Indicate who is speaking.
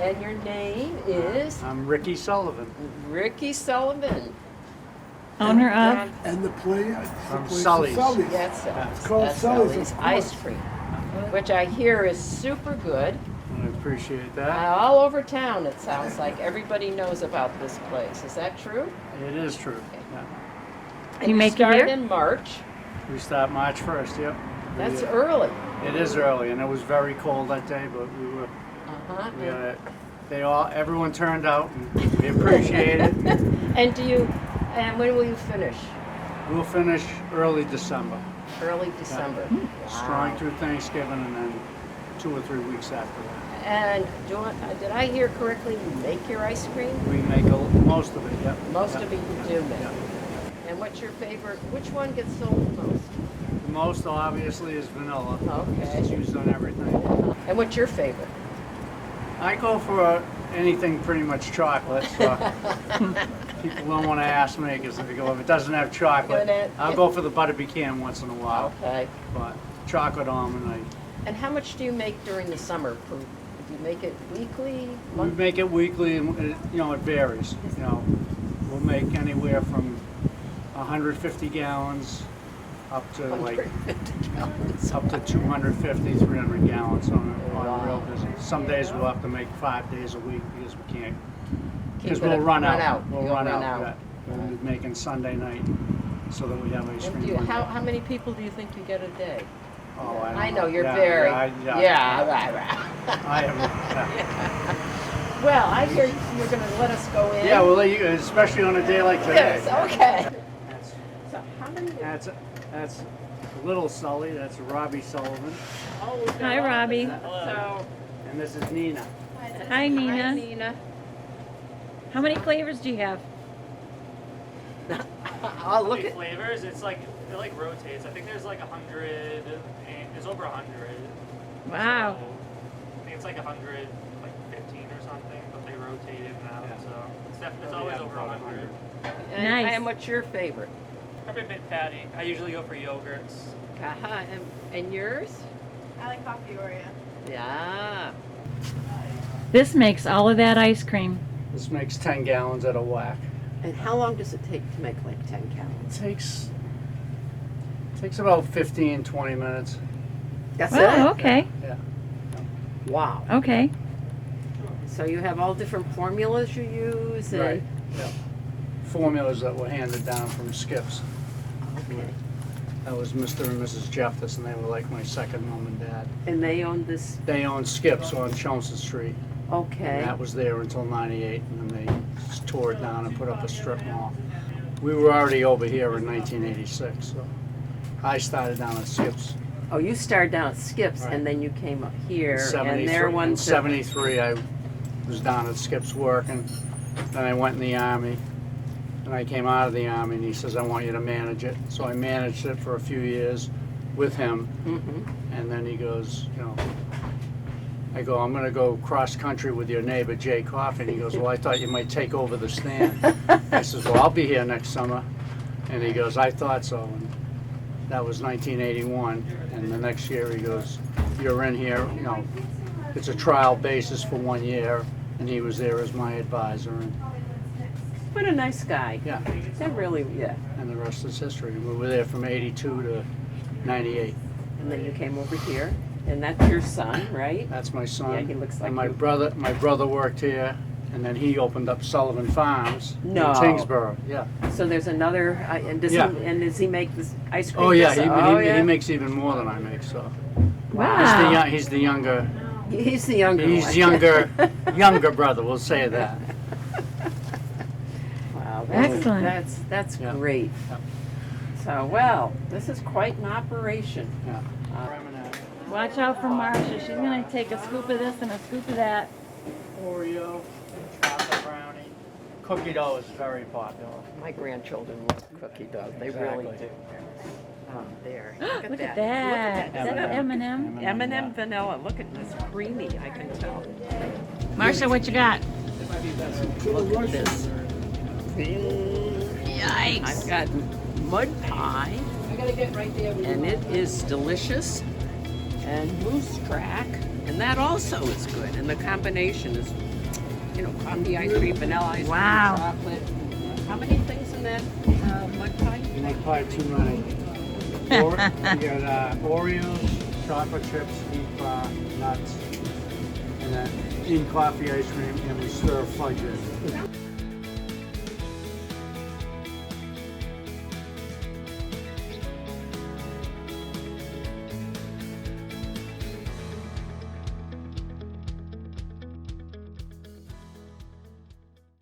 Speaker 1: And your name is?
Speaker 2: I'm Ricky Sullivan.
Speaker 1: Ricky Sullivan.
Speaker 3: Owner of?
Speaker 4: And the place
Speaker 2: From
Speaker 4: is
Speaker 2: Sully's.
Speaker 1: That's it.
Speaker 4: It's called
Speaker 1: That's
Speaker 4: Sully's, of
Speaker 1: Ice
Speaker 4: course.
Speaker 1: Cream, which I hear is super good.
Speaker 2: I appreciate that.
Speaker 1: All over town, it sounds like everybody knows about this place. Is that true?
Speaker 2: It is true. Yeah.
Speaker 1: And
Speaker 3: You make it
Speaker 1: started
Speaker 3: here?
Speaker 1: in March.
Speaker 2: We start March 1st, yep.
Speaker 1: That's
Speaker 2: We,
Speaker 1: early.
Speaker 2: It is early, and it was very cold that day, but everyone turned out, and we appreciate it.
Speaker 1: And when will you finish?
Speaker 2: We'll finish early December.
Speaker 1: Early December.
Speaker 2: Strong through Thanksgiving, and then 2 or 3 weeks after that.
Speaker 1: And did I hear correctly? You make your ice cream?
Speaker 2: We make most of it, yep.
Speaker 1: Most
Speaker 2: Yep.
Speaker 1: of it you do make.
Speaker 2: Yep.
Speaker 1: And what's your favorite? Which one gets sold the most?
Speaker 2: The most, obviously, is vanilla.
Speaker 1: Okay.
Speaker 2: It's used on everything.
Speaker 1: And what's your favorite?
Speaker 2: I go for anything pretty much chocolate, so people don't want to ask me, because if it doesn't have chocolate, I'll go for the butter pecan once in a while.
Speaker 1: Okay.
Speaker 2: But chocolate almond,
Speaker 1: And how much do you make during the summer? Do you make it weekly?
Speaker 2: we make it weekly, and it varies. We'll make anywhere from 150 gallons up to like
Speaker 1: 150 gallons.
Speaker 2: up to 250, 300 gallons on
Speaker 1: Wow.
Speaker 2: real business. Some days we'll have to make 5 days a week because we can't. Because
Speaker 1: Keep it
Speaker 2: we'll run out.
Speaker 1: You'll
Speaker 2: We'll run
Speaker 1: run
Speaker 2: out.
Speaker 1: out.
Speaker 2: Yeah. We'll be making Sunday night so that we have ice
Speaker 1: And
Speaker 2: cream. Monday.
Speaker 1: how many people do you think you get a day?
Speaker 2: Oh,
Speaker 1: I know you're
Speaker 2: Yeah,
Speaker 1: very.
Speaker 2: yeah.
Speaker 1: Right.
Speaker 2: I am.
Speaker 1: Well, I hear you're going to let us go in.
Speaker 2: Yeah, we'll let you, especially on a day like today.
Speaker 1: Yes, okay. So how many?
Speaker 2: That's little Sully. That's Robbie Sullivan,
Speaker 1: Oh, we've got
Speaker 3: Hi,
Speaker 1: a lot of
Speaker 3: Robbie.
Speaker 1: them. So,
Speaker 2: and this is Nina.
Speaker 3: Hi,
Speaker 1: hi,
Speaker 3: Nina.
Speaker 1: Nina.
Speaker 3: How many flavors do you have?
Speaker 1: Oh, look
Speaker 5: Big
Speaker 1: at.
Speaker 5: flavors. It rotates. I think there's like 100. There's over 100.
Speaker 3: Wow.
Speaker 5: So, I think it's like 100, like 15 or something, but they rotate in and out.
Speaker 2: Yeah.
Speaker 5: So it's always over 100.
Speaker 1: And,
Speaker 3: Nice.
Speaker 1: and what's your favorite?
Speaker 5: Probably mint patty. I usually go for yogurts.
Speaker 1: Uh-huh. And yours?
Speaker 6: I like coffee Oreo.
Speaker 1: Yeah.
Speaker 3: This makes all of that ice cream.
Speaker 2: This makes 10 gallons at a whack.
Speaker 1: And how long does it take to make like 10
Speaker 2: It
Speaker 1: gallons?
Speaker 2: takes about 15, 20 minutes.
Speaker 1: That's
Speaker 3: Oh, okay.
Speaker 2: Yeah.
Speaker 1: Wow.
Speaker 3: Okay.
Speaker 1: So you have all different formulas you use? And,
Speaker 2: Right. Yeah. Formulas that were handed down from Skips.
Speaker 1: Okay.
Speaker 2: That was Mr. and Mrs. Jeffers, and they were like my second mom and dad.
Speaker 1: And they own this?
Speaker 2: They owned Skips on Chelmsford Street.
Speaker 1: Okay.
Speaker 2: And that was there until '98, and then they tore it down and put up a strip mall. We were already over here in 1986, so I started down at Skips.
Speaker 1: Oh, you started down at Skips,
Speaker 2: Right.
Speaker 1: and then you came up here, and
Speaker 2: 73
Speaker 1: they're
Speaker 2: in
Speaker 1: ones that...
Speaker 2: 73, I was down at Skips working. Then I went in the Army. And I came out of the Army, and he says, I want you to manage it. So I managed it for a few years with him.
Speaker 1: Mm-hmm.
Speaker 2: And then he goes, I go, I'm going to go cross country with your neighbor, Jay Coffin. He goes, well, I thought you might take over the stand. I says, well, I'll be here next summer. And he goes, I thought so. And that was 1981. And the next year he goes, you're in here, it's a trial basis for 1 year. And he was there as my advisor. And
Speaker 1: What a nice guy.
Speaker 2: yeah,
Speaker 1: That really, yeah.
Speaker 2: and the rest is history. We were there from 82 to 98.
Speaker 1: And then you came over here, and that's your son, right?
Speaker 2: That's my son.
Speaker 1: Yeah, he looks like
Speaker 2: and my
Speaker 1: you.
Speaker 2: brother worked here, and then he opened up Sullivan Farms
Speaker 1: No.
Speaker 2: in Tingsboro. Yeah.
Speaker 1: So there's another, and does
Speaker 2: Yeah.
Speaker 1: does he make this ice cream?
Speaker 2: Oh yeah,
Speaker 1: just-
Speaker 2: he makes even more than I make. So
Speaker 3: Wow.
Speaker 2: he's the younger.
Speaker 1: He's the younger
Speaker 2: He's
Speaker 1: one.
Speaker 2: younger brother. We'll say that.
Speaker 1: Wow,
Speaker 3: Excellent.
Speaker 1: That's
Speaker 2: Yeah.
Speaker 1: great.
Speaker 2: Yeah.
Speaker 1: So, well, this is quite an operation.
Speaker 2: Yeah.
Speaker 3: Watch out for Marcia. She's going to take a scoop of this and a scoop of that.
Speaker 2: Oreo, chocolate brownie, cookie dough is very popular.
Speaker 1: My grandchildren love cookie dough. They really
Speaker 2: Exactly.
Speaker 1: do. Oh, there.
Speaker 3: Look at that. Is that M&M?
Speaker 1: M&M vanilla. Look at this, creamy. I can tell.
Speaker 3: Marcia, what you got?
Speaker 1: Look at this.
Speaker 3: Yikes.
Speaker 1: I've got mud pie, and it is delicious, and moose track, and that also is good. And the combination is you know, coffee ice cream, vanilla ice cream,
Speaker 3: Wow.
Speaker 1: chocolate. How many things in that mud pie?
Speaker 2: Mud pie too many. You got Oreos, chocolate chips, deep nuts, and then in coffee ice cream, and we stir fudge it.